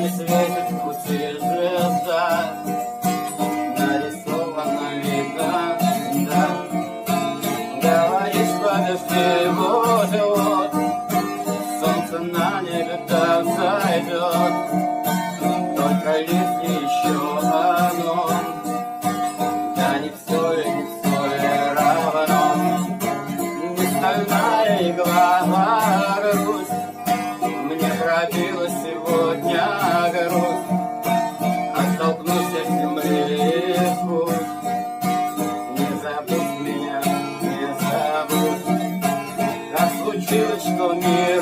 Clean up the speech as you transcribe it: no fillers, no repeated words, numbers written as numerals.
не светит в пути звезда, нарисована видно, да. Говоришь, подожди, вот-вот солнце на небе так зайдет, только лишь еще оно, да не все и равно. Не стальная игла, грусть, мне пробила сегодня грусть, оттолкнусь от земли в путь. Не забудь меня, не забудь, как случилось, что мир